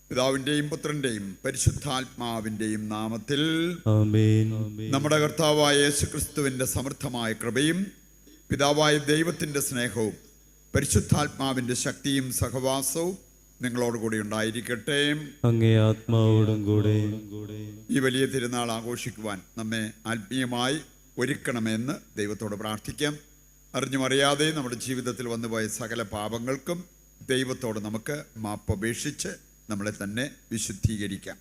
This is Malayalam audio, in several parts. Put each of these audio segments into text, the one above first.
പിതാവിന്റെയും പുത്രന്റെയും പരിശുദ്ധാത്മാവിന്റെയും നാമത്തിൽ ആമേൻ. നമ്മുടെ കർത്താവായ യേശുക്രിസ്തുവിന്റെ സമൃദ്ധമായ കൃപയും പിതാവായ ദൈവത്തിന്റെ സ്നേഹവും പരിശുദ്ധാത്മാവിന്റെ ശക്തിയും സഹവാസവും നിങ്ങളോടുകൂടി ഉണ്ടായിരിക്കട്ടെ. അങ്ങേ ആത്മാവോടും കൂടെ. ഈ വലിയ തിരുനാൾ ആഘോഷിക്കുവാൻ നമ്മെ ആത്മീയമായി ഒരുക്കണമെന്ന് ദൈവത്തോട് പ്രാർത്ഥിക്കാം. അറിഞ്ഞും അറിയാതെ നമ്മുടെ ജീവിതത്തിൽ വന്നുപോയ സകല പാപങ്ങൾക്കും ദൈവത്തോട് നമുക്ക് മാപ്പപേക്ഷിച്ച് നമ്മളെ തന്നെ വിശുദ്ധീകരിക്കാം.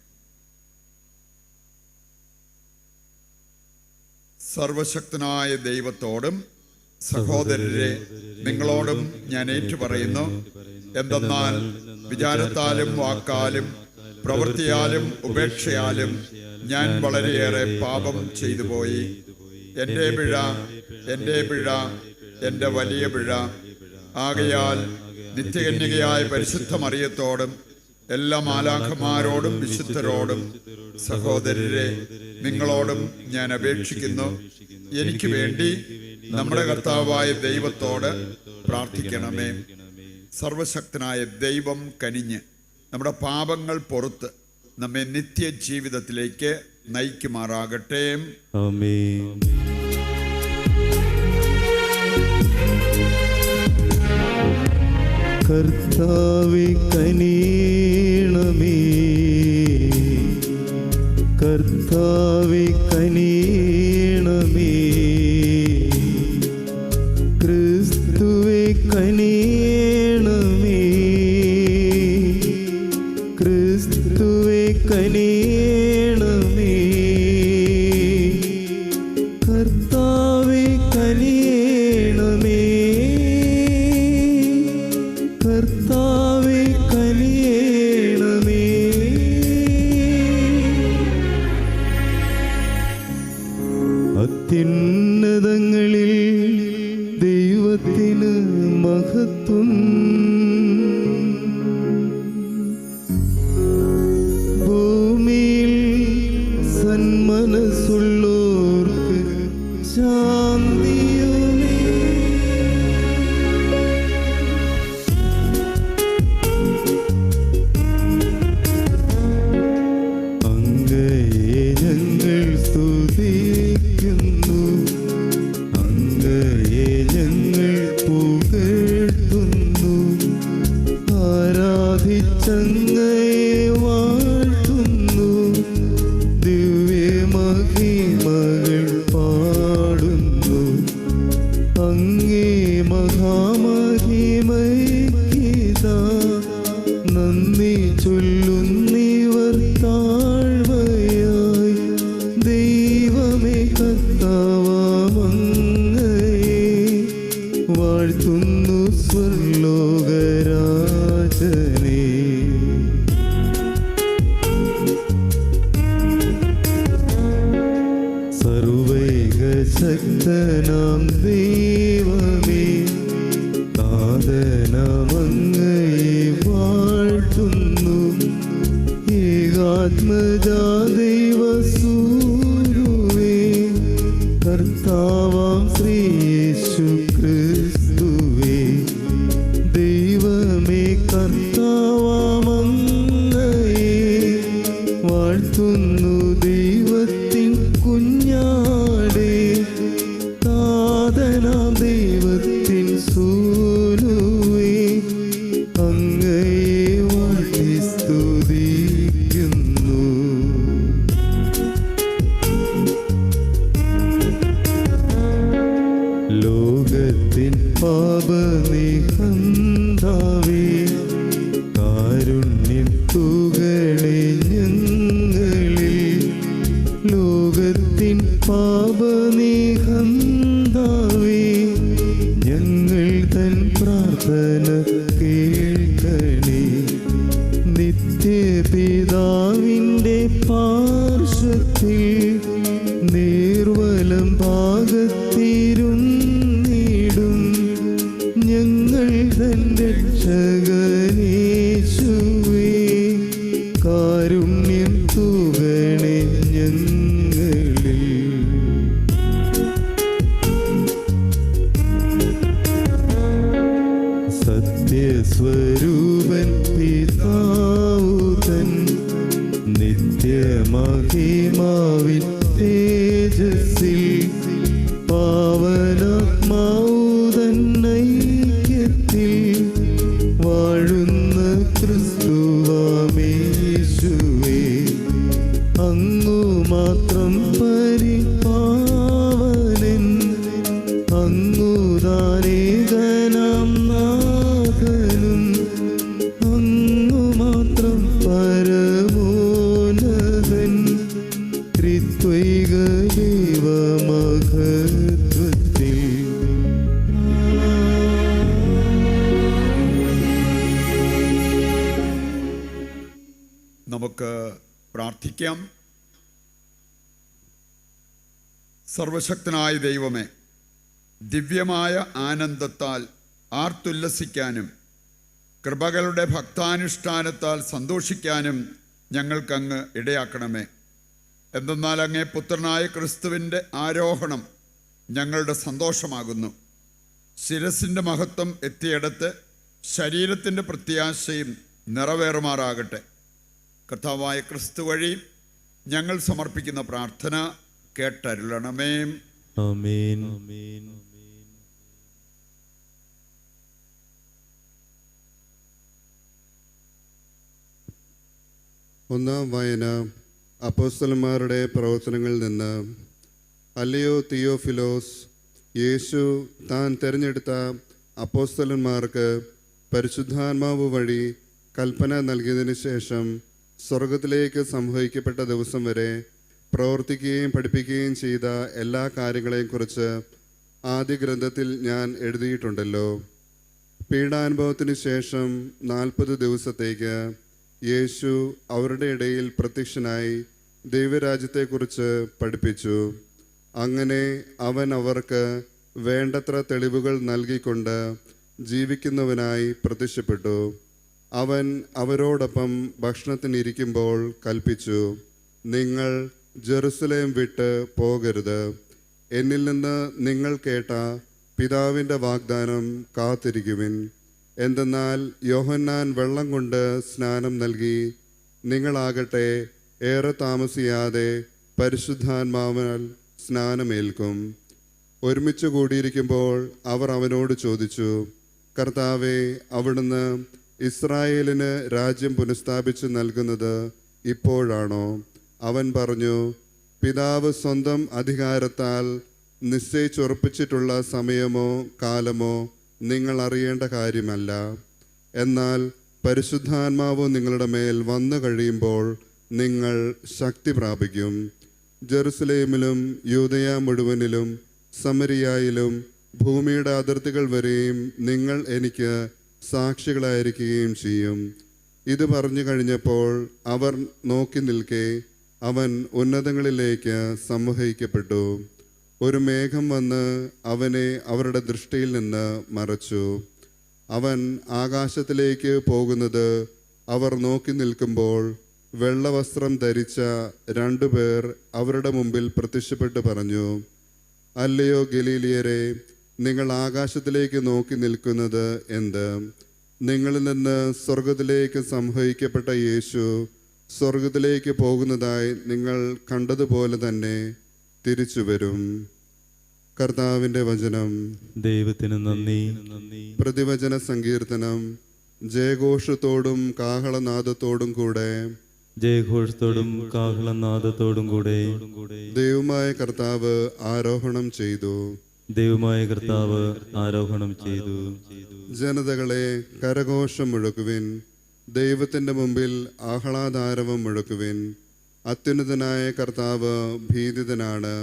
സർവശക്തനായ ദൈവത്തോടും സഹോദരരെ നിങ്ങളോടും ഞാൻ ഏറ്റുപറയുന്നു. എന്തെന്നാൽ വിചാരത്താലും വാക്കാലും പ്രവൃത്തിയാലും ഉപേക്ഷയാലും ഞാൻ വളരെയേറെ പാപം ചെയ്തു പോയി. എൻ്റെ പിഴ, എൻ്റെ വലിയ പിഴ. ആകയാൽ നിത്യകന്യകയായ പരിശുദ്ധ മറിയത്തോടും എല്ലാ മാലാഖമാരോടും വിശുദ്ധരോടും സഹോദരരെ നിങ്ങളോടും ഞാൻ അപേക്ഷിക്കുന്നു, എനിക്ക് വേണ്ടി നമ്മുടെ കർത്താവായ ദൈവത്തോട് പ്രാർത്ഥിക്കണമേ. സർവശക്തനായ ദൈവം കനിഞ്ഞ് നമ്മുടെ പാപങ്ങൾ പൊറുത്ത് നമ്മെ നിത്യജീവിതത്തിലേക്ക് നയിക്കുമാറാകട്ടെ. ആമേൻ. കർത്താവേ കനിയണമേ, കർത്താവേ കനിയണമേ, ക്രിസ്തുവേ കനിയണമേ, ക്രിസ്തുവേ കനിയണമേ, കർത്താവേ കനിയണമേ, കർത്താവേ കനിയണമേ. അത്യുന്നതങ്ങളിൽ ദൈവത്തിന് മഹത്വം, ഭൂമിയിൽ സന്മനസ്സുള്ളോർക്ക് ശാന്തിയുമേ. അങ്ങയെ ഞങ്ങൾ സ്തുതിക്കുന്നു, അങ്ങയെ ഞങ്ങൾ പുകഴ്ത്തുന്നു, ആരാധിച്ചങ്ങയെ വാഴ്ത്തുന്നു, ദിവ്യമഹിമകൾ പാടുന്നു. അങ്ങേ മഹാമഹിമയ്ക്കിതാ നന്ദി ചൊല്ലുന്നിവർ താഴ്വയായി. ദൈവമേ കർത്താവമങ്ങയെ വാഴ്ത്തുന്നു സ്വർലോകരാജനേ. സർവൈകശക്തനാം ദൈവമേ, താതനമങ്ങയെ വാഴ്ത്തുന്നു, ഏകാത്മജാ ദൈവസൂരുവേ, കർത്താവാം ശ്രീ യേശു ക്രിസ്തുവേ. ദൈവമേ കർത്താവാമങ്ങയെ വാഴ്ത്തുന്നു, ദൈവത്തിൻ കുഞ്ഞാടേ, താതനാം ദൈവത്തിൻ സൂനുവേ, അങ്ങയെ വാഴ്ത്തി സ്തുതിക്കുന്നു. ലോകത്തിൻ പാപനിഹന്താവേ, കാരുണ്യം തൂകണേ ഞങ്ങളിൽ. ലോകത്തിൻ പാപനിഹന്താവേ, ഞങ്ങൾ തൻ പ്രാർത്ഥന കേൾക്കണേ. നിത്യപിതാവിൻ്റെ പാർശ്വത്തിൽ നീർവലം ഭാഗത്തിരുന്നിടും ഞങ്ങൾ തൻ രക്ഷകനേശുവേ, കാരുണ്യം തൂകണേ ഞങ്ങളിൽ. സത്യസ്വരൂപൻ പിതാവുതൻ പരമോന്നതൻ ത്രിത്വൈക ദൈവമഹത്വത്തിൽ നമുക്ക് പ്രാർത്ഥിക്കാം. സർവശക്തനായ ദൈവമേ, ദിവ്യമായ ആനന്ദത്താൽ ആർത്തുല്ലസിക്കാനും കൃപകളുടെ ഭക്താനുഷ്ഠാനത്താൽ സന്തോഷിക്കാനും ഞങ്ങൾക്കങ്ങ് ഇടയാക്കണമേ. എന്തെന്നാൽ അങ്ങേ പുത്രനായ ക്രിസ്തുവിൻ്റെ ആരോഹണം ഞങ്ങളുടെ സന്തോഷമാകുന്നു. ശിരസിൻ്റെ മഹത്വം എത്തിയിടത്ത് ശരീരത്തിൻ്റെ പ്രത്യാശയും നിറവേറുമാറാകട്ടെ. കർത്താവായ ക്രിസ്തു വഴി ഞങ്ങൾ സമർപ്പിക്കുന്ന പ്രാർത്ഥന കേട്ടരുളണമേ. ആമേൻ. ഒന്നാം വായന അപ്പോസ്തലന്മാരുടെ പ്രവർത്തനങ്ങളിൽ നിന്ന്. അല്ലയോ തിയോഫിലോസ്, യേശു താൻ തിരഞ്ഞെടുത്ത അപ്പോസ്തലന്മാർക്ക് പരിശുദ്ധാത്മാവ് വഴി കൽപ്പന നൽകിയതിനു ശേഷം സ്വർഗത്തിലേക്ക് സംവഹിക്കപ്പെട്ട ദിവസം വരെ പ്രവർത്തിക്കുകയും പഠിപ്പിക്കുകയും ചെയ്ത എല്ലാ കാര്യങ്ങളെയും കുറിച്ച് ആദ്യ ഗ്രന്ഥത്തിൽ ഞാൻ എഴുതിയിട്ടുണ്ടല്ലോ. പീഡാനുഭവത്തിന് ശേഷം 40 ദിവസത്തേക്ക് യേശു അവരുടെ ഇടയിൽ പ്രത്യക്ഷനായി ദൈവരാജ്യത്തെക്കുറിച്ച് പഠിപ്പിച്ചു. അങ്ങനെ അവൻ അവർക്ക് വേണ്ടത്ര തെളിവുകൾ നൽകിക്കൊണ്ട് ജീവിക്കുന്നവനായി പ്രത്യക്ഷപ്പെട്ടു. അവൻ അവരോടൊപ്പം ഭക്ഷണത്തിനിരിക്കുമ്പോൾ കൽപ്പിച്ചു, നിങ്ങൾ ജെറുസലേം വിട്ട് പോകരുത്. എന്നിൽ നിന്ന് നിങ്ങൾ കേട്ട പിതാവിൻ്റെ വാഗ്ദാനം കാത്തിരിക്കുവിൻ. എന്തെന്നാൽ യോഹന്നാൻ വെള്ളം കൊണ്ട് സ്നാനം നൽകി, നിങ്ങളാകട്ടെ ഏറെ താമസിയാതെ പരിശുദ്ധാത്മാവിനാൽ സ്നാനമേൽക്കും. ഒരുമിച്ച് കൂടിയിരിക്കുമ്പോൾ അവർ അവനോട് ചോദിച്ചു, കർത്താവേ, അവിടുന്ന് ഇസ്രായേലിന് രാജ്യം പുനഃസ്ഥാപിച്ച് നൽകുന്നത് ഇപ്പോഴാണോ? അവൻ പറഞ്ഞു, പിതാവ് സ്വന്തം അധികാരത്താൽ നിശ്ചയിച്ചുറപ്പിച്ചിട്ടുള്ള സമയമോ കാലമോ നിങ്ങൾ അറിയേണ്ട കാര്യമല്ല. എന്നാൽ പരിശുദ്ധാത്മാവ് നിങ്ങളുടെ മേൽ വന്നു കഴിയുമ്പോൾ നിങ്ങൾ ശക്തി പ്രാപിക്കും. ജെറുസലേമിലും യൂദയ മുഴുവനിലും സമരിയായിലും ഭൂമിയുടെ അതിർത്തികൾ വരെയും നിങ്ങൾ എനിക്ക് സാക്ഷികളായിരിക്കുകയും ചെയ്യും. ഇത് പറഞ്ഞു കഴിഞ്ഞപ്പോൾ അവർ നോക്കി നിൽക്കെ അവൻ ഉന്നതങ്ങളിലേക്ക് സംവഹിക്കപ്പെട്ടു. ഒരു മേഘം വന്ന് അവനെ അവരുടെ ദൃഷ്ടിയിൽ നിന്ന് മറച്ചു. അവൻ ആകാശത്തിലേക്ക് പോകുന്നത് അവർ നോക്കി നിൽക്കുമ്പോൾ വെള്ളവസ്ത്രം ധരിച്ച 2 പേർ അവരുടെ മുമ്പിൽ പ്രത്യക്ഷപ്പെട്ട് പറഞ്ഞു, അല്ലയോ ഗലീലിയരെ, നിങ്ങൾ ആകാശത്തിലേക്ക് നോക്കി നിൽക്കുന്നത് എന്ത്? നിങ്ങളിൽ നിന്ന് സ്വർഗത്തിലേക്ക് സംവഹിക്കപ്പെട്ട യേശു സ്വർഗത്തിലേക്ക് പോകുന്നതായി നിങ്ങൾ കണ്ടതുപോലെ തന്നെ തിരിച്ചു വരും. കർത്താവിൻ്റെ വചനം. ദൈവത്തിന് നന്ദി. പ്രതിവചന സങ്കീർത്തനം. ജയഘോഷത്തോടും കാഹളനാദത്തോടും കൂടെ, ജയഘോഷത്തോടും കാഹളനാദത്തോടും കൂടെ ദൈവമായ കർത്താവ് ആരോഹണം ചെയ്തു. ദൈവമായ കർത്താവ് ആരോഹണം ചെയ്തു. ജനതകളെ കരഘോഷം മുഴക്കുവിൻ, ദൈവത്തിൻ്റെ മുമ്പിൽ ആഹ്ലാദാരവം മുഴക്കുവിൻ. അത്യുന്നതനായ കർത്താവ് ഭീതിതനാണ്,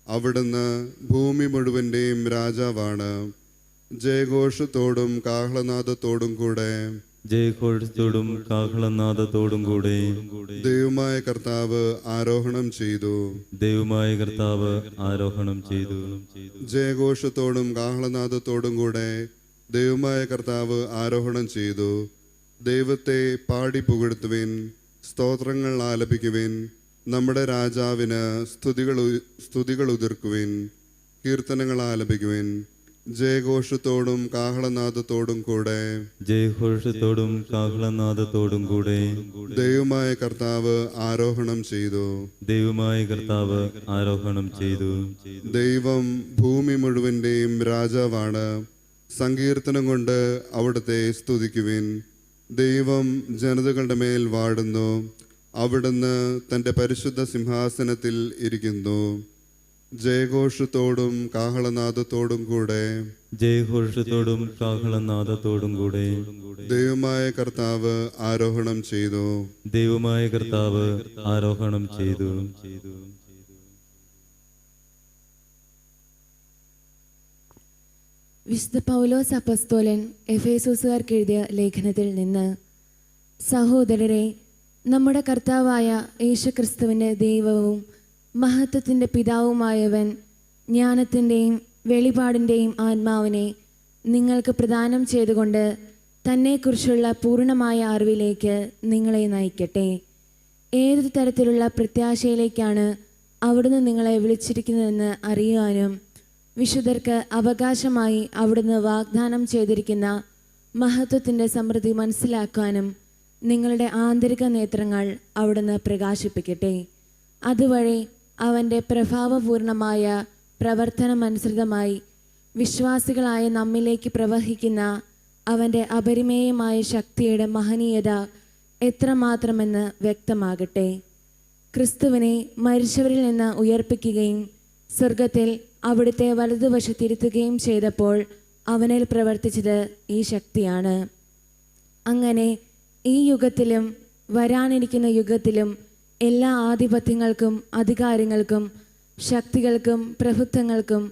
അവിടുന്ന് ഭൂമി മുഴുവൻ്റെയും രാജാവാണ്. ജയഘോഷത്തോടും കാഹളനാദത്തോടും കൂടെ, ജയഘോഷത്തോടും കാഹളനാദത്തോടും കൂടെ ദൈവമായ കർത്താവ് ആരോഹണം ചെയ്തു. ദൈവമായ കർത്താവ് ആരോഹണം ചെയ്തു. ജയഘോഷത്തോടും കാഹളനാദത്തോടും കൂടെ ദൈവമായ കർത്താവ് ആരോഹണം ചെയ്തു. ദൈവത്തെ പാടി പുകഴ്ത്തുവിൻ, സ്തോത്രങ്ങൾ ആലപിക്കുവിൻ. നമ്മുടെ രാജാവിന് സ്തുതികൾ ഉതിർക്കുവിൻ, കീർത്തനങ്ങൾ ആലപിക്കുവിൻ. ജയഘോഷത്തോടും കാഹളനാദത്തോടും കൂടെ, ജയഘോഷത്തോടും കാഹളനാദത്തോടും കൂടെ ദൈവമായ കർത്താവ് ആരോഹണം ചെയ്തു. ദൈവമായ കർത്താവ് ആരോഹണം ചെയ്തു. ദൈവം ഭൂമി മുഴുവൻ്റെയും രാജാവാണ്. സങ്കീർത്തനം കൊണ്ട് അവിടുത്തെ സ്തുതിക്കുവിൻ. ദൈവം ജനതകളുടെ മേൽ വാഴുന്നു, അവിടുന്ന് തൻ്റെ പരിശുദ്ധ സിംഹാസനത്തിൽ ഇരിക്കുന്നു. ജയഘോഷത്തോടും കാഹളനാദത്തോടും കൂടെ ജയഘോഷത്തോടും കാഹളനാദത്തോടും കൂടെ ദൈവമായ കർത്താവ് ആരോഹണം ചെയ്തു. ദൈവമായ കർത്താവ് ആരോഹണം ചെയ്തു. വിശുദ്ധ പൗലോസ് അപ്പസ്തോലൻ എഫേസോസുകാർക്ക് എഴുതിയ ലേഖനത്തിൽ നിന്ന്, സഹോദരരെ, നമ്മുടെ കർത്താവായ യേശുക്രിസ്തുവിൻ്റെ ദൈവവും മഹത്വത്തിൻ്റെ പിതാവുമായവൻ ജ്ഞാനത്തിൻ്റെയും വെളിപാടിൻ്റെയും ആത്മാവിനെ നിങ്ങൾക്ക് പ്രദാനം ചെയ്തുകൊണ്ട് തന്നെക്കുറിച്ചുള്ള പൂർണ്ണമായ അറിവിലേക്ക് നിങ്ങളെ നയിക്കട്ടെ. ഏതു തരത്തിലുള്ള പ്രത്യാശയിലേക്കാണ് അവിടുന്ന് നിങ്ങളെ വിളിച്ചിരിക്കുന്നതെന്ന് അറിയുവാനും വിശുദ്ധർക്ക് അവകാശമായി അവിടുന്ന് വാഗ്ദാനം ചെയ്തിരിക്കുന്ന മഹത്വത്തിൻ്റെ സമൃദ്ധി മനസ്സിലാക്കാനും നിങ്ങളുടെ ആന്തരിക നേത്രങ്ങൾ അവിടുന്ന് പ്രകാശിപ്പിക്കട്ടെ. അതുവഴി അവൻ്റെ പ്രഭാവപൂർണമായ പ്രവർത്തനമനുസൃതമായി വിശ്വാസികളായ നമ്മിലേക്ക് പ്രവഹിക്കുന്ന അവൻ്റെ അപരിമേയമായ ശക്തിയുടെ മഹനീയത എത്രമാത്രമെന്ന് വ്യക്തമാകട്ടെ. ക്രിസ്തുവിനെ മരിച്ചവരിൽ നിന്ന് ഉയർപ്പിക്കുകയും സ്വർഗത്തിൽ അവിടുത്തെ വലതുവശത്തിരുത്തുകയും ചെയ്തപ്പോൾ അവനിൽ പ്രവർത്തിച്ചത് ഈ ശക്തിയാണ്. അങ്ങനെ ഈ യുഗത്തിലും വരാനിരിക്കുന്ന യുഗത്തിലും എല്ലാ ആധിപത്യങ്ങൾക്കും അധികാരങ്ങൾക്കും ശക്തികൾക്കും പ്രഭുത്വങ്ങൾക്കും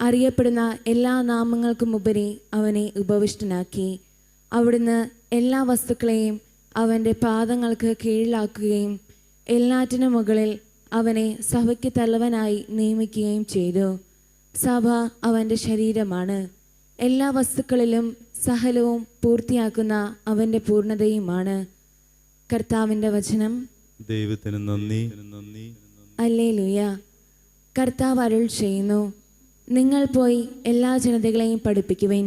അറിയപ്പെടുന്ന എല്ലാ നാമങ്ങൾക്കും ഉപരി അവനെ ഉപവിഷ്ടനാക്കി. അവിടുന്ന് എല്ലാ വസ്തുക്കളെയും അവൻ്റെ പാദങ്ങൾക്ക് കീഴിലാക്കുകയും എല്ലാറ്റിനും മുകളിൽ അവനെ സഭയ്ക്ക് തലവനായി നിയമിക്കുകയും ചെയ്തു. സഭ അവൻ്റെ ശരീരമാണ്. എല്ലാ വസ്തുക്കളിലും സകലവും പൂർത്തിയാക്കുന്ന അവൻ്റെ പൂർണ്ണതയുമാണ്. കർത്താവിൻ്റെ വചനം. ദൈവത്തിന് നന്ദി. ഹല്ലേലൂയ. കർത്താവ് അരുൾ ചെയ്യുന്നു, നിങ്ങൾ പോയി എല്ലാ ജനതകളെയും പഠിപ്പിക്കുവിൻ.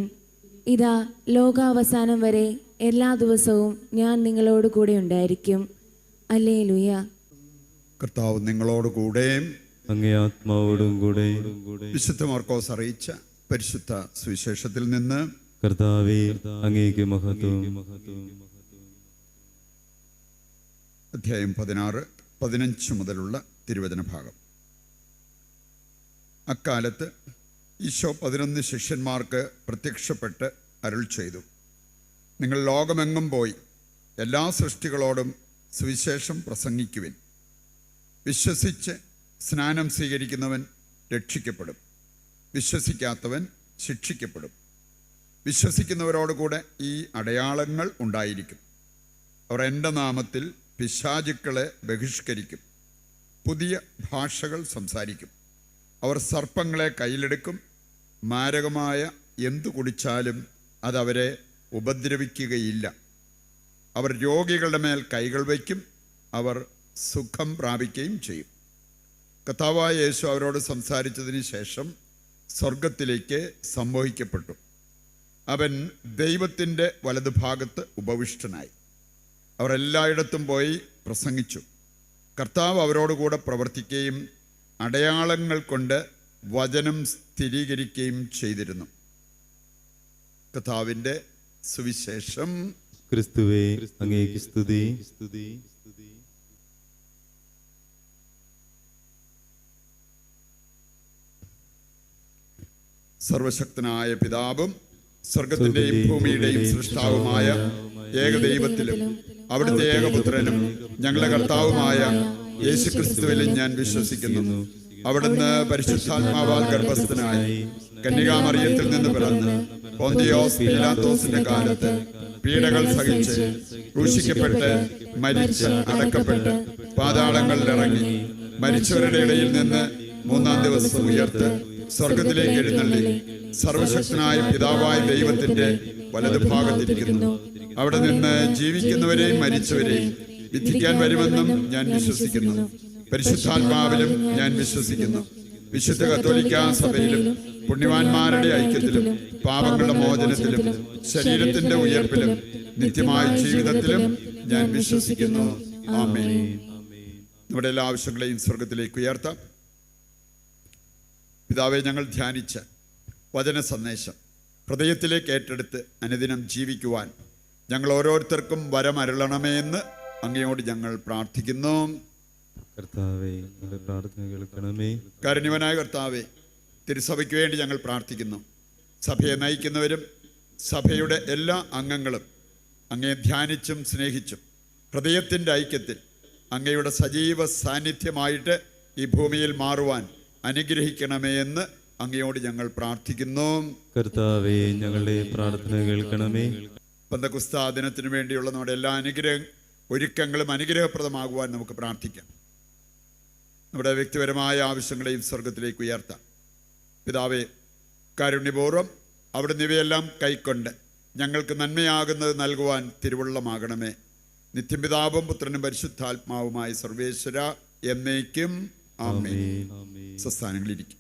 ഇതാ, ലോകാവസാനം വരെ എല്ലാ ദിവസവും ഞാൻ നിങ്ങളോട് കൂടെ ഉണ്ടായിരിക്കും. ഹല്ലേലൂയ. കർത്താവ് നിങ്ങളോട് കൂടെ അങ്ങേ ആത്മാവോടും കൂടെ. വിശുദ്ധ മാർക്കോസ് അറിയിച്ച പരിശുദ്ധ സുവിശേഷത്തിൽ നിന്ന്. കർത്താവേ, അങ്ങേക്ക് മഹത്വം. അധ്യായം 16, 15 മുതലുള്ള തിരുവചന ഭാഗം. അക്കാലത്ത് ഈശോ 11 ശിഷ്യന്മാർക്ക് പ്രത്യക്ഷപ്പെട്ട് അരുൾ ചെയ്തു, നിങ്ങൾ ലോകമെങ്ങും പോയി എല്ലാ സൃഷ്ടികളോടും സുവിശേഷം പ്രസംഗിക്കുവിൻ. വിശ്വസിച്ച് സ്നാനം സ്വീകരിക്കുന്നവൻ രക്ഷിക്കപ്പെടും, വിശ്വസിക്കാത്തവൻ ശിക്ഷിക്കപ്പെടും. വിശ്വസിക്കുന്നവരോടുകൂടെ ഈ അടയാളങ്ങൾ ഉണ്ടായിരിക്കും. അവർ എൻ്റെ നാമത്തിൽ പിശാചുക്കളെ ബഹിഷ്കരിക്കും, പുതിയ ഭാഷകൾ സംസാരിക്കും, അവർ സർപ്പങ്ങളെ കയ്യിലെടുക്കും, മാരകമായ എന്തു കുടിച്ചാലും അതവരെ ഉപദ്രവിക്കുകയില്ല. അവർ രോഗികളുടെ മേൽ കൈകൾ വയ്ക്കും, അവർ സുഖം പ്രാപിക്കുകയും ചെയ്യും. കർത്താവായ യേശു അവരോട് സംസാരിച്ചതിന് ശേഷം സ്വർഗത്തിലേക്ക് സംവഹിക്കപ്പെട്ടു. അവൻ ദൈവത്തിൻ്റെ വലതുഭാഗത്ത് ഉപവിഷ്ടനായി. അവർ എല്ലായിടത്തും പോയി പ്രസംഗിച്ചു. കർത്താവ് അവരോടുകൂടെ പ്രവർത്തിക്കുകയും അടയാളങ്ങൾ കൊണ്ട് വചനം സ്ഥിരീകരിക്കുകയും ചെയ്തിരുന്നു. കർത്താവിൻ്റെ സുവിശേഷം. ക്രിസ്തുവേ, അങ്ങേക്ക് സ്തുതി. സർവശക്തനായ പിതാവും സ്വർഗത്തിന്റെയും ഭൂമിയുടെയും സൃഷ്ടാവുമായ ഏകദൈവത്തിലും അവിടുത്തെ ഏകപുത്രനും ഞങ്ങളുടെ കർത്താവുമായ യേശുക്രിസ്തുവിലും ഞാൻ വിശ്വസിക്കുന്നു. അവിടുന്ന് പരിശുദ്ധാത്മാവാൽ ഗർഭസ്ഥനായി കന്യകാമറിയത്തിൽ നിന്ന് പിറന്ന് പൊന്തിയോസ് പീലാത്തോസിന്റെ കാലത്ത് പീഡകൾ സഹിച്ച് ക്രൂശിക്കപ്പെട്ട് മരിച്ച് അടക്കപ്പെട്ട് പാതാളങ്ങളിൽ ഇറങ്ങി മരിച്ചവരുടെ ഇടയിൽ നിന്ന് 3-ാം ദിവസം ഉയർത്ത് സ്വർഗത്തിലേക്ക് എഴുന്നള്ളി സർവശക്തനായ പിതാവായ ദൈവത്തിന്റെ വലതുഭാഗത്തിരിക്കുന്നു. അവിടെ നിന്ന് ജീവിക്കുന്നവരെയും മരിച്ചവരെയും വിധിക്കാൻ വരുമെന്നും ഞാൻ വിശ്വസിക്കുന്നു. പരിശുദ്ധാത്മാവിലും ഞാൻ വിശ്വസിക്കുന്നു. വിശുദ്ധ കത്തോലിക്കാ സഭയിലും പുണ്യവാന്മാരുടെ ഐക്യത്തിലും പാപങ്ങളുടെ മോചനത്തിലും ശരീരത്തിന്റെ ഉയർപ്പിലും നിത്യമായ ജീവിതത്തിലും ഞാൻ വിശ്വസിക്കുന്നു. ആമേൻ. നമ്മുടെ എല്ലാ ആവശ്യങ്ങളെയും സ്വർഗത്തിലേക്ക് ഉയർത്താം. പിതാവെ, ഞങ്ങൾ ധ്യാനിച്ച വചന സന്ദേശം ഹൃദയത്തിലേക്ക് ഏറ്റെടുത്ത് അനുദിനം ജീവിക്കുവാൻ ഞങ്ങൾ ഓരോരുത്തർക്കും വരമരുളണമേ എന്ന് അങ്ങയോട് ഞങ്ങൾ പ്രാർത്ഥിക്കുന്നു. കർത്താവേ ഞങ്ങളുടെ പ്രാർത്ഥന കേൾക്കണമേ. കാരുണ്യവാനായ കർത്താവേ, തിരുസഭയ്ക്ക് വേണ്ടി ഞങ്ങൾ പ്രാർത്ഥിക്കുന്നു. സഭയെ നയിക്കുന്നവരും സഭയുടെ എല്ലാ അംഗങ്ങളും അങ്ങയെ ധ്യാനിച്ചും സ്നേഹിച്ചും ഹൃദയത്തിൻ്റെ ഐക്യത്തിൽ അങ്ങയുടെ സജീവ സാന്നിധ്യമായിട്ട് ഈ ഭൂമിയിൽ മാറുവാൻ അനുഗ്രഹിക്കണമേ എന്ന് അങ്ങയോട് ഞങ്ങൾ പ്രാർത്ഥിക്കുന്നു. കർത്താവേ ഞങ്ങളുടെ പ്രാർത്ഥന കേൾക്കണമേ. പെന്തക്കോസ്താ ദിനത്തിനു വേണ്ടിയുള്ള നമ്മുടെ എല്ലാ ഒരുക്കങ്ങളും അനുഗ്രഹപ്രദമാകുവാൻ നമുക്ക് പ്രാർത്ഥിക്കാം. നമ്മുടെ വ്യക്തിപരമായ ആവശ്യങ്ങളെയും സ്വർഗത്തിലേക്ക് ഉയർത്താം. പിതാവേ, കാരുണ്യപൂർവ്വം അവിടുന്ന് ഇവയെല്ലാം കൈക്കൊണ്ട് ഞങ്ങൾക്ക് നന്മയാകുന്നത് നൽകുവാൻ തിരുവുള്ളമാകണമേ. നിത്യപിതാവും പുത്രനും പരിശുദ്ധാത്മാവുമായ സർവേശ്വര എന്നേക്കും ആമേൻ. സ്വസ്ഥാനങ്ങളിരിക്കും.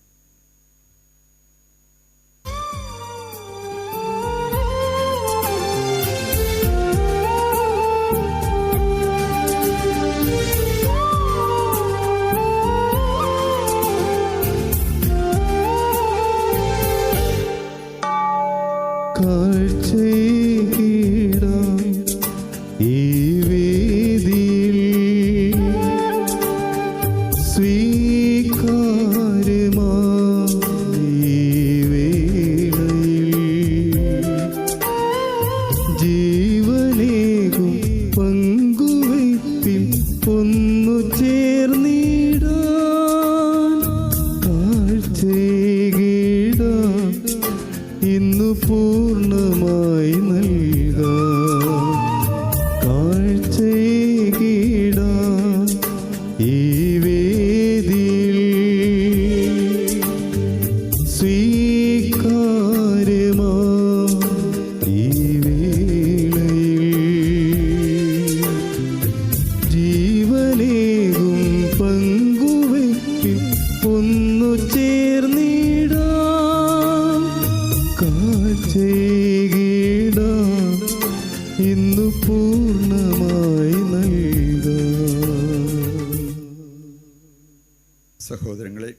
സഹോദരങ്ങളെ,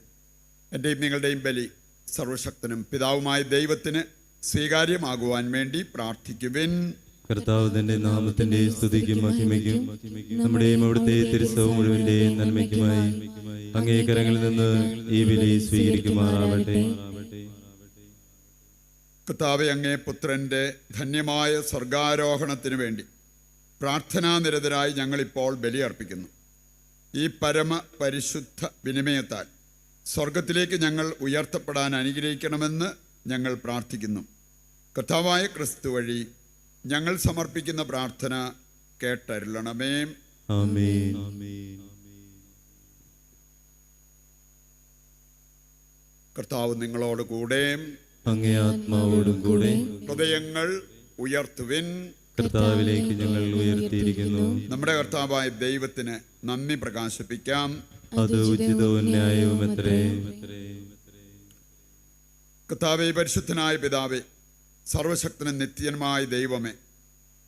എൻ്റെയും നിങ്ങളുടെയും ബലി സർവശക്തനും പിതാവുമായ ദൈവത്തിന് സ്വീകാര്യമാകുവാൻ വേണ്ടി പ്രാർത്ഥിക്കുവിൻ. കർത്താവ് തന്റെ നാമത്തിന്റെ സ്തുതിക്കും മഹിമയ്ക്കും നമ്മുടെയും അവിടുത്തെ തിരുസഭ മുഴുവന്റെയും നന്മയ്ക്കുമായി അങ്ങേ കരങ്ങളിൽ നിന്ന് ഈ ബലി സ്വീകരിക്കുമാറാവട്ടെ. കർത്താവേ, അങ്ങേ പുത്രൻ്റെ ധന്യമായ സ്വർഗാരോഹണത്തിനു വേണ്ടി പ്രാർത്ഥനാനിരതരായി ഞങ്ങളിപ്പോൾ ബലിയർപ്പിക്കുന്നു. ഈ പരമ പരിശുദ്ധ വിനിമയത്താൽ സ്വർഗത്തിലേക്ക് ഞങ്ങൾ ഉയർത്തപ്പെടാൻ അനുഗ്രഹിക്കണമെന്ന് ഞങ്ങൾ പ്രാർത്ഥിക്കുന്നു. കർത്താവായ ക്രിസ്തു വഴി ഞങ്ങൾ സമർപ്പിക്കുന്ന പ്രാർത്ഥന കേട്ടരുളണമേ. ആമേൻ. കർത്താവ് നിങ്ങളോട് കൂടെ, അങ്ങേ ആത്മാവോടും കൂടെ. ഹൃദയങ്ങൾ ഉയർത്തുവിൻ. കർത്താവിലേക്ക് ഞങ്ങൾ ഉയർത്തിയിരിക്കുന്നു. നമ്മുടെ കർത്താവായ ദൈവത്തിന് നന്ദി പ്രകാശിപ്പിക്കാം. അത് ഉചിതവും ന്യായവുമത്രേ. കർത്താവേ, പരിശുദ്ധനായ പിതാവേ, സർവശക്തനും നിത്യനുമായ ദൈവമേ,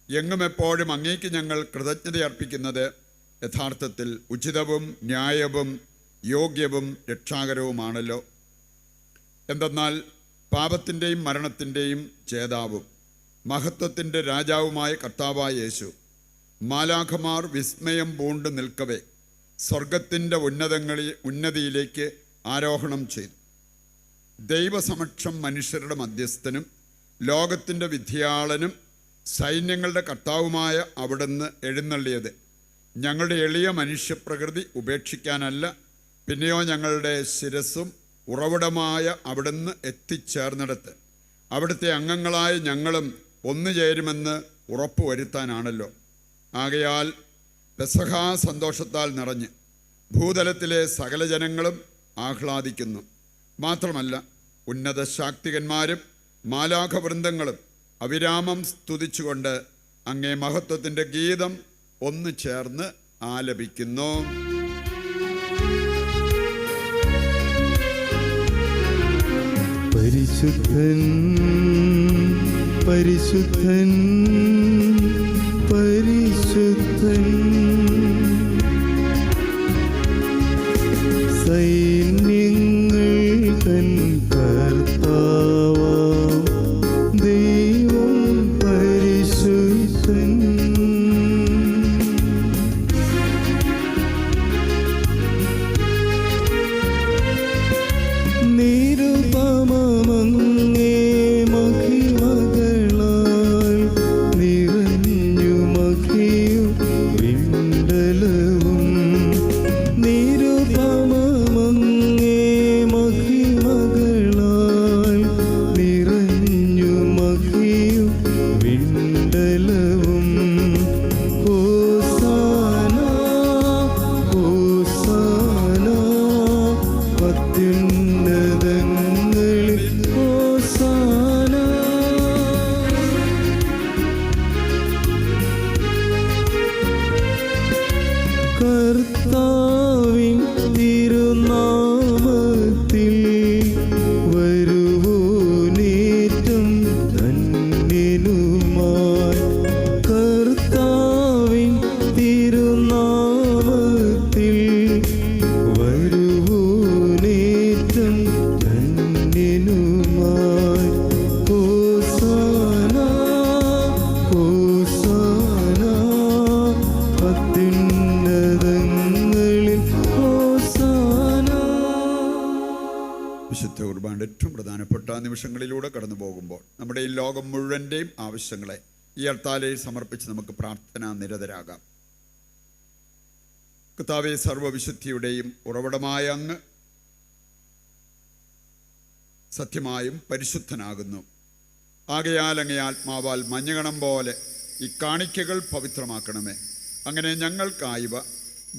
എങ്ങും എപ്പോഴും അങ്ങേക്ക് ഞങ്ങൾ കൃതജ്ഞത അർപ്പിക്കുന്നത് യഥാർത്ഥത്തിൽ ഉചിതവും ന്യായവും യോഗ്യവും രക്ഷാകരവുമാണല്ലോ. എന്തെന്നാൽ പാപത്തിൻ്റെയും മരണത്തിൻ്റെയും ജേതാവും മഹത്വത്തിൻ്റെ രാജാവുമായ കർത്താവായ യേശു മാലാഖമാർ വിസ്മയം പൂണ്ട് നിൽക്കവേ സ്വർഗത്തിൻ്റെ ഉന്നതിയിലേക്ക് ആരോഹണം ചെയ്തു. ദൈവസമക്ഷം മനുഷ്യരുടെ മധ്യസ്ഥനും ലോകത്തിൻ്റെ വിധിയാളനും സൈന്യങ്ങളുടെ കർത്താവുമായ അവിടുന്ന് എഴുന്നള്ളിയത് ഞങ്ങളുടെ എളിയ മനുഷ്യപ്രകൃതി ഉപേക്ഷിക്കാനല്ല, പിന്നെയോ ഞങ്ങളുടെ ശിരസ്സും ഉറവിടമായ അവിടുന്ന് എത്തിച്ചേർന്നിടത്ത് അവിടുത്തെ അംഗങ്ങളായ ഞങ്ങളും ഒന്നുചേരുമെന്ന് ഉറപ്പുവരുത്താനാണല്ലോ. ആകയാൽ പെസഹാ സന്തോഷത്താൽ നിറഞ്ഞ് ഭൂതലത്തിലെ സകല ജനങ്ങളും ആഹ്ലാദിക്കുന്നു. മാത്രമല്ല, ഉന്നത ശാക്തികന്മാരും മാലാഖവൃന്ദങ്ങളും അവിരാമം സ്തുതിച്ചുകൊണ്ട് അങ്ങേ മഹത്വത്തിൻ്റെ ഗീതം ഒന്നു ചേർന്ന് ആലപിക്കുന്നു. പരിശുദ്ധൻ പരിശുദ്ധൻ പരിശുദ്ധൻ, സൈന്യങ്ങൾ തൻ കർത്താവാം ദൈവം പരിശുദ്ധൻ. നിമിഷങ്ങളിലൂടെ കടന്നു പോകുമ്പോൾ നമ്മുടെ ഈ ലോകം മുഴുവൻ്റെയും ആവശ്യങ്ങളെ ഈ അൾത്താരയിൽ സമർപ്പിച്ച് നമുക്ക് പ്രാർത്ഥനാ നിരതരാകാം. കർത്താവേ, സർവ്വവിശുദ്ധിയുടെയും ഉറവിടമായ അങ്ങ് സത്യമായും പരിശുദ്ധനാകുന്നു. ആകയാൽ അങ്ങേ ആത്മാവാൽ മഞ്ഞകണം പോലെ ഈ കാണിക്കകൾ പവിത്രമാക്കണമേ. അങ്ങനെ ഞങ്ങൾക്കായവ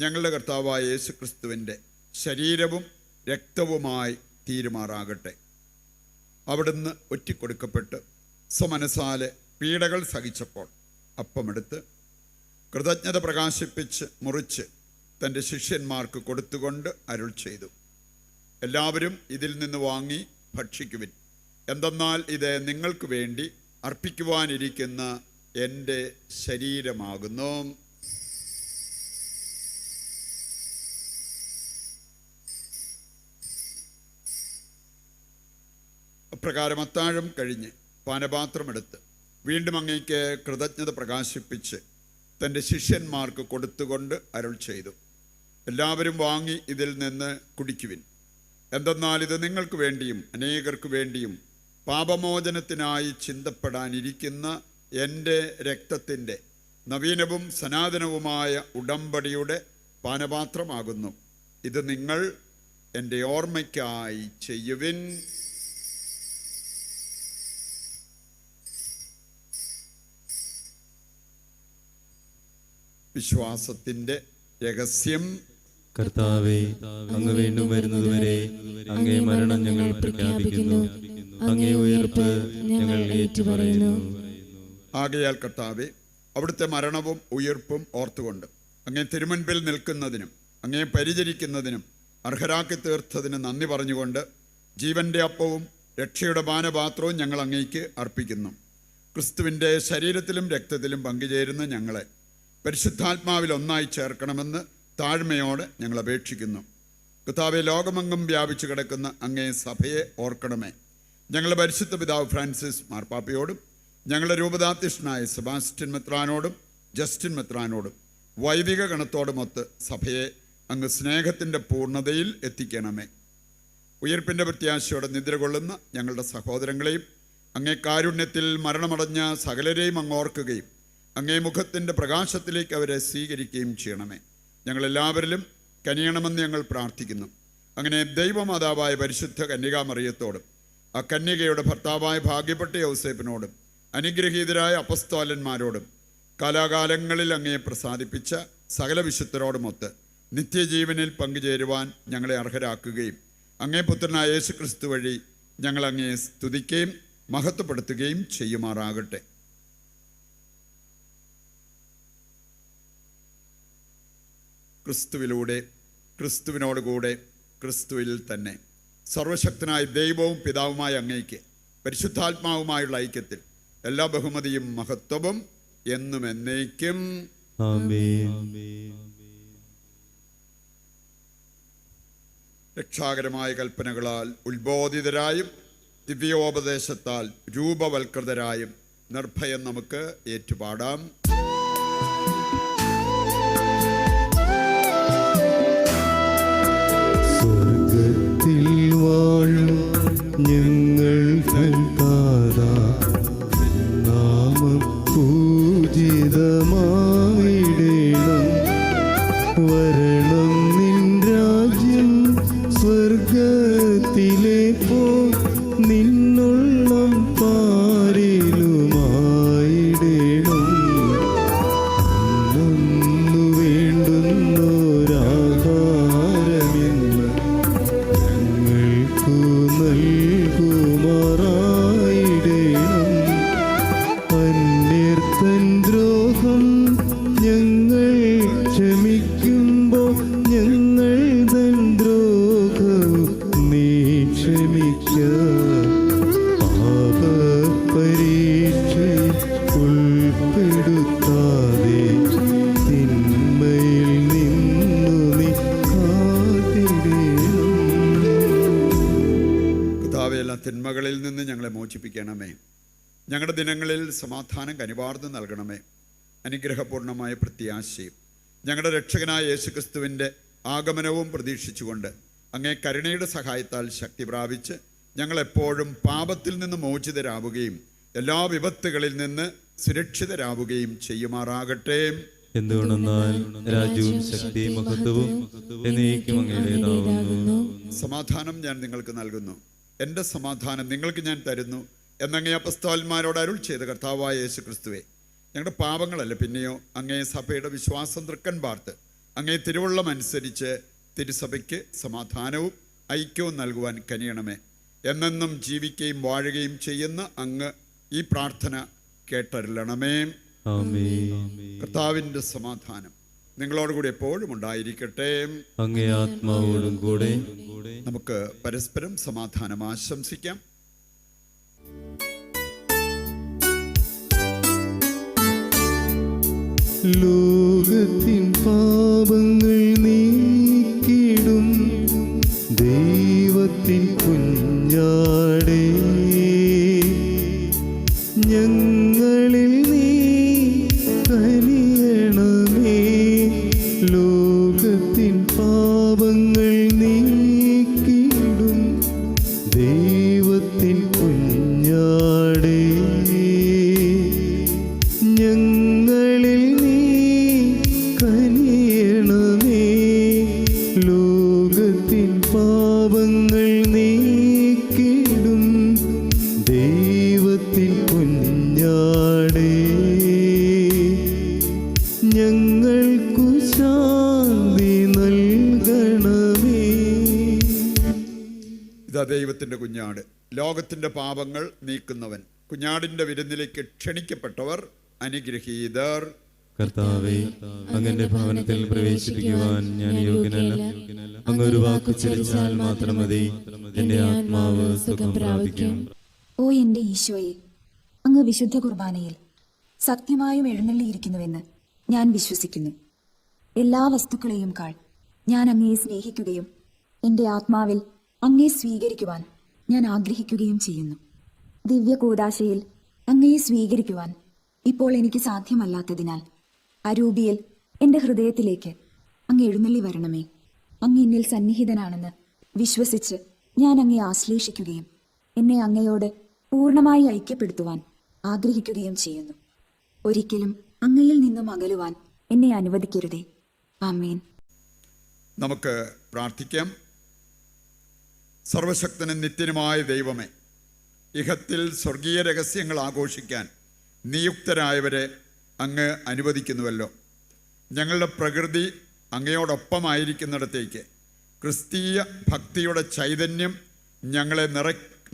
ഞങ്ങളുടെ കർത്താവായ യേശു ക്രിസ്തുവിൻ്റെ ശരീരവും രക്തവുമായി തീരുമാറാകട്ടെ. അവിടുന്ന് ഒറ്റിക്കൊടുക്കപ്പെട്ട് സ്വമനസാലെ പീഡകൾ സഹിച്ചപ്പോൾ അപ്പമെടുത്ത് കൃതജ്ഞത പ്രകാശിപ്പിച്ച് മുറിച്ച് തൻ്റെ ശിഷ്യന്മാർക്ക് കൊടുത്തുകൊണ്ട് അരുൾ ചെയ്തു, എല്ലാവരും ഇതിൽ നിന്ന് വാങ്ങി ഭക്ഷിക്കുവിൻ. എന്തെന്നാൽ ഇത് നിങ്ങൾക്ക് വേണ്ടി അർപ്പിക്കുവാനിരിക്കുന്ന എൻ്റെ ശരീരമാകുന്നു. അപ്രകാരം അത്താഴം കഴിഞ്ഞ് പാനപാത്രമെടുത്ത് വീണ്ടും അങ്ങേക്ക് കൃതജ്ഞത പ്രകാശിപ്പിച്ച് തൻ്റെ ശിഷ്യന്മാർക്ക് കൊടുത്തുകൊണ്ട് അരുൾ ചെയ്തു, എല്ലാവരും വാങ്ങി ഇതിൽ നിന്ന് കുടിക്കുവിൻ. എന്തെന്നാൽ ഇത് നിങ്ങൾക്ക് വേണ്ടിയും അനേകർക്ക് വേണ്ടിയും പാപമോചനത്തിനായി ചിന്തപ്പെടാനിരിക്കുന്ന എൻ്റെ രക്തത്തിൻ്റെ നവീനവും സനാതനവുമായ ഉടമ്പടിയുടെ പാനപാത്രമാകുന്നു. ഇത് നിങ്ങൾ എൻ്റെ ഓർമ്മയ്ക്കായി ചെയ്യുവിൻ. വിശ്വാസത്തിൻ്റെ രഹസ്യം. കർത്താവേ, അങ്ങ് വീണ്ടും വരുന്നതുവരെ അങ്ങേ മരണം ഞങ്ങൾ പ്രഖ്യാപിക്കുന്നു, അങ്ങേ ഉയർപ്പ് ഞങ്ങൾ ഏറ്റുപറയുന്നു. ആകയാൽ കർത്താവേ, അവിടുത്തെ മരണവും ഉയർപ്പും ഓർത്തുകൊണ്ട് അങ്ങേ തിരുമുൻപിൽ നിൽക്കുന്നതിനും അങ്ങേ പരിചരിക്കുന്നതിനും അർഹരാക്കി തീർത്തതിന് നന്ദി പറഞ്ഞുകൊണ്ട് ജീവൻ്റെ അപ്പവും രക്ഷയുടെ പാനപാത്രവും ഞങ്ങൾ അങ്ങേക്ക് അർപ്പിക്കുന്നു. ക്രിസ്തുവിൻ്റെ ശരീരത്തിലും രക്തത്തിലും പങ്കുചേരുന്ന ഞങ്ങളെ പരിശുദ്ധാത്മാവിൽ ഒന്നായി ചേർക്കണമെന്ന് താഴ്മയോടെ ഞങ്ങൾ അപേക്ഷിക്കുന്നു. കർത്താവേ, ലോകമെങ്ങും വ്യാപിച്ചു കിടക്കുന്ന അങ്ങേ സഭയെ ഓർക്കണമേ. ഞങ്ങളുടെ പരിശുദ്ധ പിതാവ് ഫ്രാൻസിസ് മാർപ്പാപ്പയോടും ഞങ്ങളുടെ രൂപതാധ്യക്ഷനായ സെബാസ്റ്റ്യൻ മെത്രാനോടും ജസ്റ്റിൻ മെത്രാനോടും വൈദിക ഗണത്തോടുമൊത്ത് സഭയെ അങ്ങ് സ്നേഹത്തിൻ്റെ പൂർണ്ണതയിൽ എത്തിക്കണമേ. ഉയർപ്പിൻ്റെ പ്രത്യാശയോടെ നിദ്ര കൊള്ളുന്ന ഞങ്ങളുടെ സഹോദരങ്ങളെയും അങ്ങേ കാരുണ്യത്തിൽ മരണമടഞ്ഞ സകലരെയും അങ്ങ് ഓർക്കുകയും അങ്ങേ മുഖത്തിൻ്റെ പ്രകാശത്തിലേക്ക് അവരെ സ്വീകരിക്കുകയും ചെയ്യണമേ. ഞങ്ങളെല്ലാവരിലും കനിയണമെന്ന് ഞങ്ങൾ പ്രാർത്ഥിക്കുന്നു. അങ്ങനെ ദൈവമാതാവായ പരിശുദ്ധ കന്യകാമറിയത്തോടും ആ കന്യകയുടെ ഭർത്താവായ ഭാഗ്യപ്പെട്ട യൗസേപ്പിനോടും അനുഗ്രഹീതരായ അപ്പസ്തോലന്മാരോടും കാലാകാലങ്ങളിൽ അങ്ങയെ പ്രസാദിപ്പിച്ച സകല വിശുദ്ധരോടുമൊത്ത് നിത്യജീവനിൽ പങ്കുചേരുവാൻ ഞങ്ങളെ അർഹരാക്കുകയും അങ്ങേ പുത്രനായ യേശു ക്രിസ്തു വഴി ഞങ്ങൾ അങ്ങയെ സ്തുതിക്കുകയും മഹത്വപ്പെടുത്തുകയും ചെയ്യുമാറാകട്ടെ. ക്രിസ്തുവിലൂടെ, ക്രിസ്തുവിനോടുകൂടെ, ക്രിസ്തുവിൽ തന്നെ സർവശക്തനായ ദൈവവും പിതാവുമായ അങ്ങേക്ക് പരിശുദ്ധാത്മാവുമായുള്ള ഐക്യത്തിൽ എല്ലാ ബഹുമതിയും മഹത്വവും എന്നും എന്നേക്കും ആമേൻ. രക്ഷാകരമായ കൽപ്പനകളാൽ ഉത്ബോധിതരായും ദിവ്യോപദേശത്താൽ രൂപവൽകൃതരായും നിർഭയം നമുക്ക് ഏറ്റുപാടാം. സ്വർഗത്തിൽ വാഴും ഞങ്ങൾ താതാ, നാമം പൂജിതമായിടേണം. വരണം നിൻ രാജ്യം, സ്വർഗത്തിലെ പോ നിന്നുള്ളം പാരിലുമായിടേണം. അന്നു വേണ്ടുന്നോരാഹാരമിന്ന് ഞങ്ങൾക്കു നൽകുമാറായിടേണം. അന്യർത്തൻ ദ്രോഹം ഞങ്ങൾ ക്ഷമിക്കുമ്പോൾ ഞങ്ങൾ തൻ ദ്രോഹവും നീ ക്ഷമിക്ക. പാപപരീക്ഷയിൽ ഉൾപ്പെടുത്താതെ തിന്മയിൽ നിന്നു നീ കാത്തിടേണം. കർത്താവേ, എല്ലാ തിന്മകളിൽ നിന്ന് ഞങ്ങളെ മോചിപ്പിക്കണമേ. ഞങ്ങളുടെ ദിനങ്ങളിൽ സമാധാനം കനിവാർന്ന് നൽകണമേ. അനുഗ്രഹപൂർണമായ പ്രത്യാശയും ഞങ്ങളുടെ രക്ഷകനായ യേശുക്രിസ്തുവിൻ്റെ ആഗമനവും പ്രതീക്ഷിച്ചുകൊണ്ട് അങ്ങേ കരുണയുടെ സഹായത്താൽ ശക്തി പ്രാപിച്ച് ഞങ്ങളെപ്പോഴും പാപത്തിൽ നിന്ന് മോചിതരാവുകയും എല്ലാ വിപത്തുകളിൽ നിന്ന് സുരക്ഷിതരാവുകയും ചെയ്യുമാറാകട്ടെ. എന്തുകൊണ്ടെന്നാൽ രാജ്യവും ശക്തിയും മഹത്വവും എന്നേക്കും അങ്ങയുടേതാവുന്നു. സമാധാനം ഞാൻ നിങ്ങൾക്ക് നൽകുന്നു, എൻ്റെ സമാധാനം നിങ്ങൾക്ക് ഞാൻ തരുന്നു എന്നങ്ങേ അപ്പസ്തോലന്മാരോട് അരുൾ ചെയ്ത കർത്താവായ യേശു ക്രിസ്തുവേ, ഞങ്ങളുടെ പാപങ്ങളല്ല പിന്നെയോ അങ്ങേ സഭയുടെ വിശ്വാസം തൃക്കൻ പാർത്ത് അങ്ങേ തിരുവുള്ളം അനുസരിച്ച് തിരുസഭയ്ക്ക് സമാധാനവും ഐക്യവും നൽകുവാൻ കനിയണമേ. എന്നെന്നും ജീവിക്കുകയും വാഴുകയും ചെയ്യുന്ന അങ്ങ് ഈ പ്രാർത്ഥന കേട്ടരുളണമേ. കർത്താവിൻ്റെ സമാധാനം നിങ്ങളോടുകൂടി എപ്പോഴും ഉണ്ടായിരിക്കട്ടെ. അങ്ങേ ആത്മാവോടും കൂടെ. നമുക്ക് പരസ്പരം സമാധാനം ആശംസിക്കാം. ലോകത്തിൻ പാപങ്ങൾ നീക്കിടും ദൈവത്തിൻ കുഞ്ഞാടേ, ഞങ്ങളിൽ നീ കനിയണമേ. ലോകത്തിൻ പാപങ്ങൾ നീക്കിടും ദൈവത്തിൻ കുഞ്ഞാടേ, ഞങ്ങളിൽ നീ കനിയണമേ. ലോകത്തിൻ പാപങ്ങൾ നീക്കിടും ദൈവത്തിൻ കുഞ്ഞാടേ, ഞങ്ങൾക്കു ശാന്തി നൽകണമേ. ഇതാ ദൈവത്തിൻ്റെ കുഞ്ഞാട്, ലോകത്തിൻ്റെ പാപങ്ങൾ നീക്കുന്നവൻ. കുഞ്ഞാടിൻ്റെ വിരുന്നിലേക്ക് ക്ഷണിക്കപ്പെട്ടവർ അനുഗ്രഹീതർ. കർത്താവേ, അങ്ങന്റെ ഭവനത്തിൽ പ്രവേശിപ്പിക്കുവാൻ ഞാൻ യോഗ്യനല്ല. അങ്ങ് ഒരു വാക്ക് ചരിച്ചാൽ മാത്രം മതി, എന്റെ ആത്മാവ് സുഖം പ്രാപിക്കും. ഓ എൻ്റെ ഈശോയെ, അങ്ങ് വിശുദ്ധ കുർബാനയിൽ സത്യമായും എഴുന്നള്ളിയിരിക്കുന്നുവെന്ന് ഞാൻ വിശ്വസിക്കുന്നു. എല്ലാ വസ്തുക്കളെയും കാൾ ഞാൻ അങ്ങയെ സ്നേഹിക്കുകയും എൻ്റെ ആത്മാവിൽ അങ്ങയെ സ്വീകരിക്കുവാൻ ഞാൻ ആഗ്രഹിക്കുകയും ചെയ്യുന്നു. ദിവ്യ കൂദാശയിൽ അങ്ങയെ സ്വീകരിക്കുവാൻ ഇപ്പോൾ എനിക്ക് സാധ്യമല്ലാത്തതിനാൽ അരൂപിയിൽ എൻ്റെ ഹൃദയത്തിലേക്ക് അങ്ങ് എഴുന്നള്ളി വരണമേ. അങ്ങ് എന്നിൽ സന്നിഹിതനാണെന്ന് വിശ്വസിച്ച് ഞാൻ അങ്ങയെ ആശ്ലേഷിക്കുകയും എന്നെ അങ്ങയോട് പൂർണ്ണമായി ഐക്യപ്പെടുത്തുവാൻ ആഗ്രഹിക്കുകയും ചെയ്യുന്നു. ഒരിക്കലും അങ്ങയിൽ നിന്നും അകലുവാൻ എന്നെ അനുവദിക്കരുതേ. ആമേൻ. നമുക്ക് പ്രാർത്ഥിക്കാം. സർവശക്തനും നിത്യനുമായ ദൈവമേ, ഇഹത്തിൽ സ്വർഗീയ രഹസ്യങ്ങൾ ആഘോഷിക്കാൻ നിയുക്തരായവരെ അങ്ങ് അനുവദിക്കുന്നുവല്ലോ. ഞങ്ങളുടെ പ്രകൃതി അങ്ങയോടൊപ്പമായിരിക്കുന്നിടത്തേക്ക് ക്രിസ്തീയ ഭക്തിയുടെ ചൈതന്യം ഞങ്ങളെ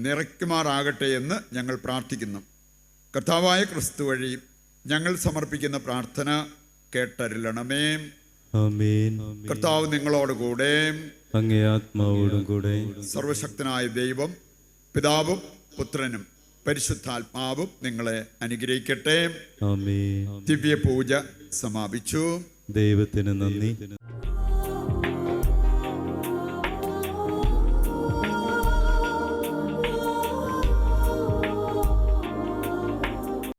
നിറയ്ക്കുമാറാകട്ടെ എന്ന് ഞങ്ങൾ പ്രാർത്ഥിക്കുന്നു. കർത്താവായ ക്രിസ്തു വഴി ഞങ്ങൾ സമർപ്പിക്കുന്ന പ്രാർത്ഥന കേട്ടരുളണമേ. ആമേൻ. കർത്താവ് നിങ്ങളോടുകൂടെ. അങ്ങേ ആത്മാവോടും കൂടെ. സർവശക്തനായ ദൈവം പിതാവും പുത്രനും പരിശുദ്ധാത്മാവും നിങ്ങളെ അനുഗ്രഹിക്കട്ടെ. ആമേൻ. ദിവ്യ പൂജ സമാപിച്ചു. ദൈവത്തിന് നന്ദി.